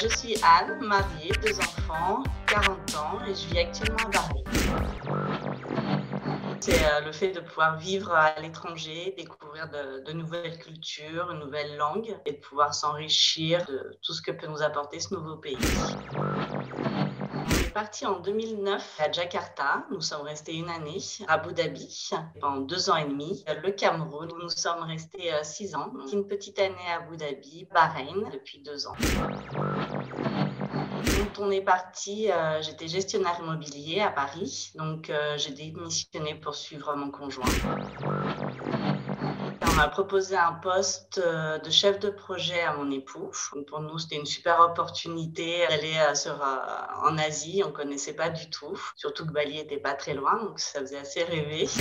Je suis Anne, mariée, 2 enfants, 40 ans et je vis actuellement à Paris. C'est le fait de pouvoir vivre à l'étranger, découvrir de nouvelles cultures, une nouvelle langue et de pouvoir s'enrichir de tout ce que peut nous apporter ce nouveau pays. On est parti en 2009 à Jakarta. Nous sommes restés 1 année. À Abu Dhabi pendant 2 ans et demi. Le Cameroun, où nous sommes restés 6 ans. Une petite année à Abu Dhabi. Bahreïn depuis 2 ans. Quand on est parti, j'étais gestionnaire immobilier à Paris. Donc j'ai démissionné pour suivre mon conjoint. On m'a proposé un poste de chef de projet à mon époux. Donc pour nous, c'était une super opportunité d'aller en Asie. On ne connaissait pas du tout, surtout que Bali n'était pas très loin, donc ça faisait assez rêver. Ça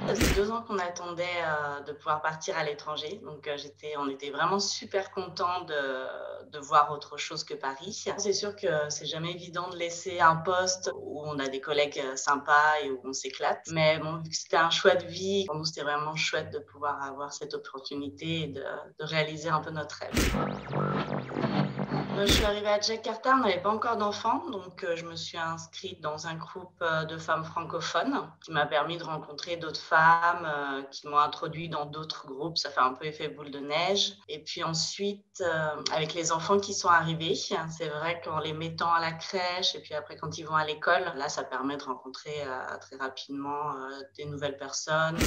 faisait 2 ans qu'on attendait de pouvoir partir à l'étranger, donc on était vraiment super contents de voir autre chose que Paris. C'est sûr que c'est jamais évident de laisser un poste où on a des collègues sympas et où on s'éclate, mais bon, vu que c'était un choix de vie, pour nous c'était vraiment chouette de pouvoir avoir cette opportunité et de réaliser un peu notre rêve. Je suis arrivée à Jakarta, on n'avait pas encore d'enfants, donc je me suis inscrite dans un groupe de femmes francophones qui m'a permis de rencontrer d'autres femmes qui m'ont introduit dans d'autres groupes. Ça fait un peu effet boule de neige. Et puis ensuite, avec les enfants qui sont arrivés, c'est vrai qu'en les mettant à la crèche et puis après quand ils vont à l'école, là ça permet de rencontrer très rapidement des nouvelles personnes.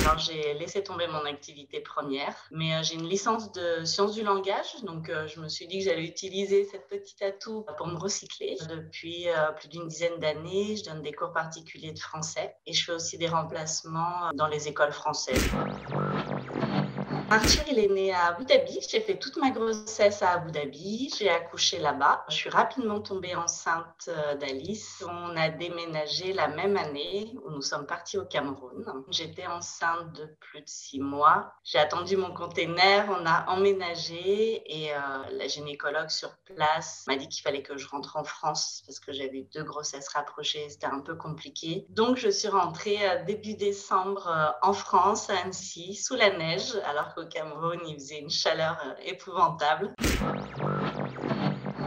Alors, j'ai laissé tomber mon activité première, mais j'ai une licence de sciences du langage, donc je me suis dit que j'allais utiliser cette petite atout pour me recycler. Depuis plus d'une dizaine d'années, je donne des cours particuliers de français et je fais aussi des remplacements dans les écoles françaises. Arthur, il est né à Abu Dhabi. J'ai fait toute ma grossesse à Abu Dhabi. J'ai accouché là-bas. Je suis rapidement tombée enceinte d'Alice. On a déménagé la même année où nous sommes partis au Cameroun. J'étais enceinte de plus de 6 mois. J'ai attendu mon container, on a emménagé et la gynécologue sur place m'a dit qu'il fallait que je rentre en France parce que j'avais 2 grossesses rapprochées. C'était un peu compliqué. Donc, je suis rentrée début décembre en France, à Annecy, sous la neige, alors qu'au Cameroun, il faisait une chaleur épouvantable.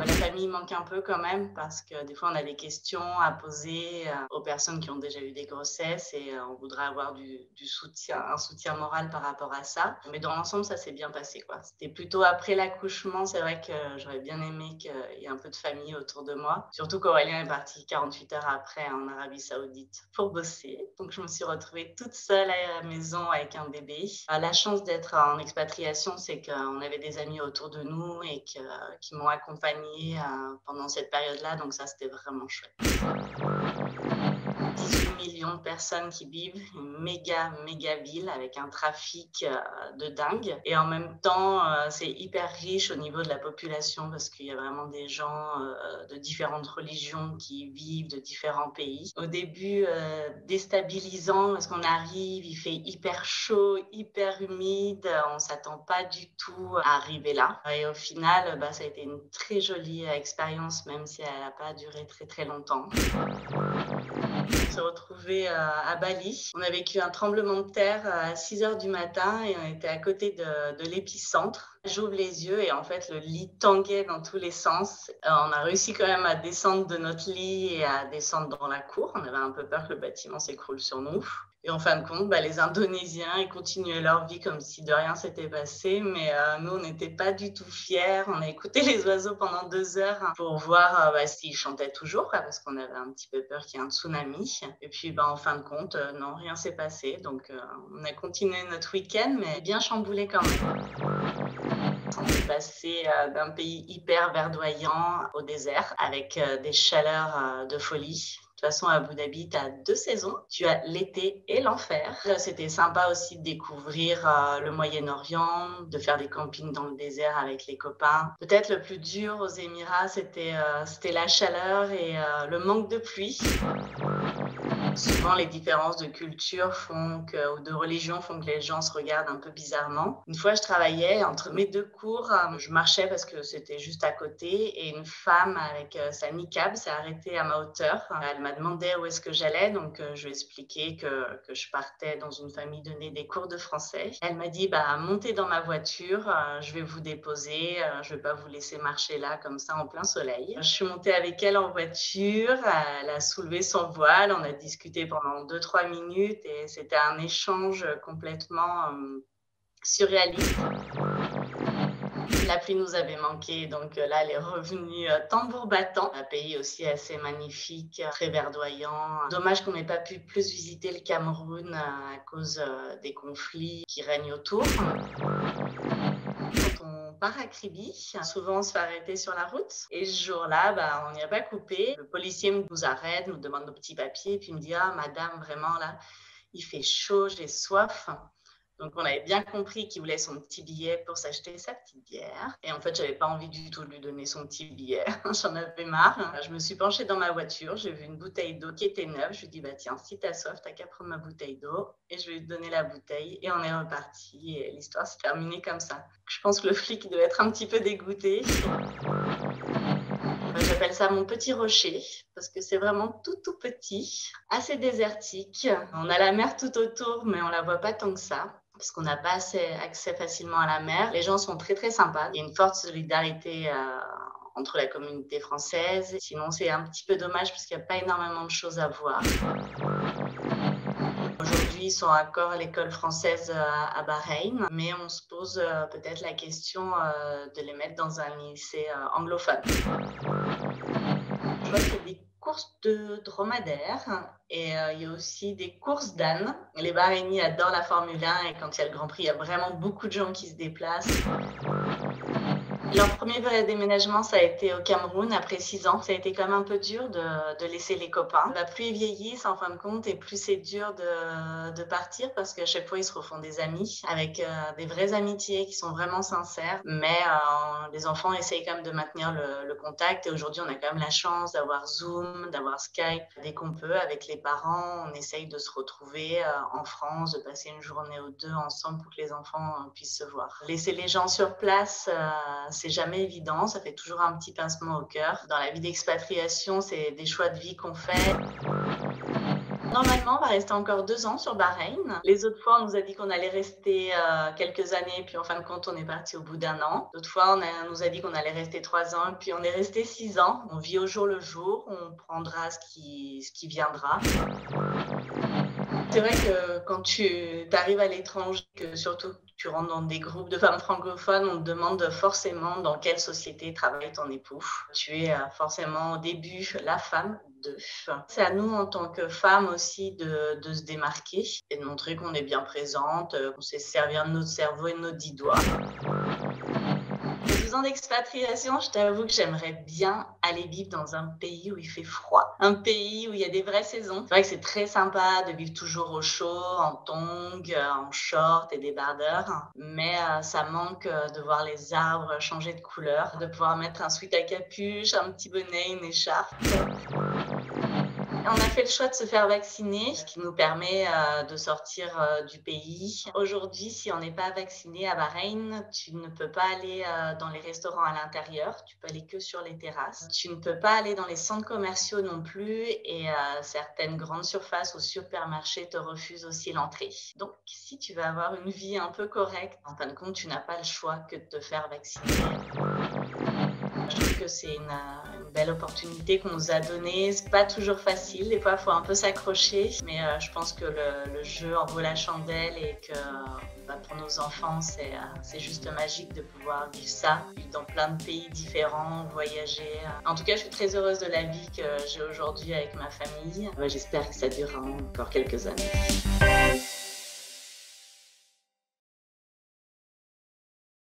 La famille manque un peu quand même parce que des fois on a des questions à poser aux personnes qui ont déjà eu des grossesses et on voudrait avoir du soutien, un soutien moral par rapport à ça. Mais dans l'ensemble, ça s'est bien passé, quoi. C'était plutôt après l'accouchement, c'est vrai que j'aurais bien aimé qu'il y ait un peu de famille autour de moi. Surtout qu'Aurélien est parti 48 heures après en Arabie Saoudite pour bosser. Donc je me suis retrouvée toute seule à la maison avec un bébé. La chance d'être en expatriation, c'est qu'on avait des amis autour de nous et qui m'ont accompagnée pendant cette période-là, donc ça c'était vraiment chouette. 18 millions de personnes qui vivent, une méga ville avec un trafic de dingue. Et en même temps, c'est hyper riche au niveau de la population parce qu'il y a vraiment des gens de différentes religions qui vivent de différents pays. Au début, déstabilisant parce qu'on arrive, il fait hyper chaud, hyper humide, on ne s'attend pas du tout à arriver là. Et au final, ça a été une très jolie expérience, même si elle n'a pas duré très très longtemps. On s'est retrouvés à Bali. On a vécu un tremblement de terre à 6 heures du matin et on était à côté de l'épicentre. J'ouvre les yeux et en fait, le lit tanguait dans tous les sens. On a réussi quand même à descendre de notre lit et à descendre dans la cour. On avait un peu peur que le bâtiment s'écroule sur nous. Et en fin de compte, les Indonésiens, ils continuaient leur vie comme si de rien s'était passé. Mais nous, on n'était pas du tout fiers. On a écouté les oiseaux pendant 2 heures pour voir s'ils chantaient toujours, parce qu'on avait un petit peu peur qu'il y ait un tsunami. Et puis, en fin de compte, non, rien s'est passé. Donc, on a continué notre week-end, mais bien chamboulé quand même. On est passé d'un pays hyper verdoyant au désert avec des chaleurs de folie. De toute façon, à Abu Dhabi, tu as 2 saisons. Tu as l'été et l'enfer. C'était sympa aussi de découvrir le Moyen-Orient, de faire des campings dans le désert avec les copains. Peut-être le plus dur aux Émirats, c'était la chaleur et le manque de pluie. Souvent, les différences de culture ou de religion font que les gens se regardent un peu bizarrement. Une fois, je travaillais entre mes 2 cours, je marchais parce que c'était juste à côté et une femme avec sa niqab s'est arrêtée à ma hauteur. Elle m'a demandé où est-ce que j'allais, donc je lui ai expliqué que je partais dans une famille donner des cours de français. Elle m'a dit: «Bah, montez dans ma voiture, je vais vous déposer, je vais pas vous laisser marcher là comme ça en plein soleil». Je suis montée avec elle en voiture, elle a soulevé son voile, on a discuté pendant 2-3 minutes et c'était un échange complètement surréaliste. La pluie nous avait manqué, donc là, elle est revenue tambour battant. Un pays aussi assez magnifique, très verdoyant. Dommage qu'on n'ait pas pu plus visiter le Cameroun à cause des conflits qui règnent autour. Quand on part à Kribi, souvent on se fait arrêter sur la route et ce jour-là, bah, on n'y a pas coupé. Le policier nous arrête, nous demande nos petits papiers, puis il me dit: «Ah madame, vraiment là, il fait chaud, j'ai soif». Donc on avait bien compris qu'il voulait son petit billet pour s'acheter sa petite bière. Et en fait, j'avais pas envie du tout de lui donner son petit billet. J'en avais marre. Je me suis penchée dans ma voiture, j'ai vu une bouteille d'eau qui était neuve. Je lui ai dit: «Bah tiens, si t'as soif, t'as qu'à prendre ma bouteille d'eau». Et je lui ai donné la bouteille et on est reparti. Et l'histoire s'est terminée comme ça. Je pense que le flic devait être un petit peu dégoûté. J'appelle ça mon petit rocher parce que c'est vraiment tout petit, assez désertique. On a la mer tout autour, mais on la voit pas tant que ça parce qu'on n'a pas accès facilement à la mer. Les gens sont très sympas. Il y a une forte solidarité entre la communauté française. Sinon, c'est un petit peu dommage parce qu'il n'y a pas énormément de choses à voir. Aujourd'hui, ils sont encore à l'école française à Bahreïn, mais on se pose peut-être la question de les mettre dans un lycée anglophone. Je vois qu'il y a des courses de dromadaires et il y a aussi des courses d'ânes. Les Bahreïniens adorent la Formule 1 et quand il y a le Grand Prix, il y a vraiment beaucoup de gens qui se déplacent. Leur premier vrai déménagement, ça a été au Cameroun après 6 ans. Ça a été quand même un peu dur de laisser les copains. Bah, plus ils vieillissent en fin de compte et plus c'est dur de partir parce qu'à chaque fois, ils se refont des amis avec des vraies amitiés qui sont vraiment sincères. Mais les enfants essayent quand même de maintenir le contact et aujourd'hui, on a quand même la chance d'avoir Zoom, d'avoir Skype. Dès qu'on peut, avec les parents, on essaye de se retrouver en France, de passer une journée ou 2 ensemble pour que les enfants puissent se voir. Laisser les gens sur place, c'est jamais évident, ça fait toujours un petit pincement au cœur. Dans la vie d'expatriation, c'est des choix de vie qu'on fait. Normalement, on va rester encore 2 ans sur Bahreïn. Les autres fois, on nous a dit qu'on allait rester quelques années, puis en fin de compte, on est parti au bout d'1 an. D'autres fois, on nous a dit qu'on allait rester 3 ans, puis on est resté 6 ans. On vit au jour le jour, on prendra ce qui viendra. C'est vrai que quand tu arrives à l'étranger, que surtout tu rentres dans des groupes de femmes francophones, on te demande forcément dans quelle société travaille ton époux. Tu es forcément au début la femme d'eux. C'est à nous en tant que femmes aussi de se démarquer et de montrer qu'on est bien présente, qu'on sait se servir de notre cerveau et de nos 10 doigts. 2 ans d'expatriation, je t'avoue que j'aimerais bien aller vivre dans un pays où il fait froid, un pays où il y a des vraies saisons. C'est vrai que c'est très sympa de vivre toujours au chaud, en tongs, en short et débardeur, mais ça manque de voir les arbres changer de couleur, de pouvoir mettre un sweat à capuche, un petit bonnet, une écharpe. On a fait le choix de se faire vacciner, ce qui nous permet de sortir du pays. Aujourd'hui, si on n'est pas vacciné à Bahreïn, tu ne peux pas aller dans les restaurants à l'intérieur, tu peux aller que sur les terrasses. Tu ne peux pas aller dans les centres commerciaux non plus et certaines grandes surfaces ou supermarchés te refusent aussi l'entrée. Donc, si tu veux avoir une vie un peu correcte, en fin de compte, tu n'as pas le choix que de te faire vacciner. Je trouve que c'est une belle opportunité qu'on nous a donnée. C'est pas toujours facile, des fois il faut un peu s'accrocher, mais je pense que le jeu en vaut la chandelle et que pour nos enfants c'est juste magique de pouvoir vivre ça, vivre dans plein de pays différents, voyager. En tout cas, je suis très heureuse de la vie que j'ai aujourd'hui avec ma famille. J'espère que ça durera encore quelques années.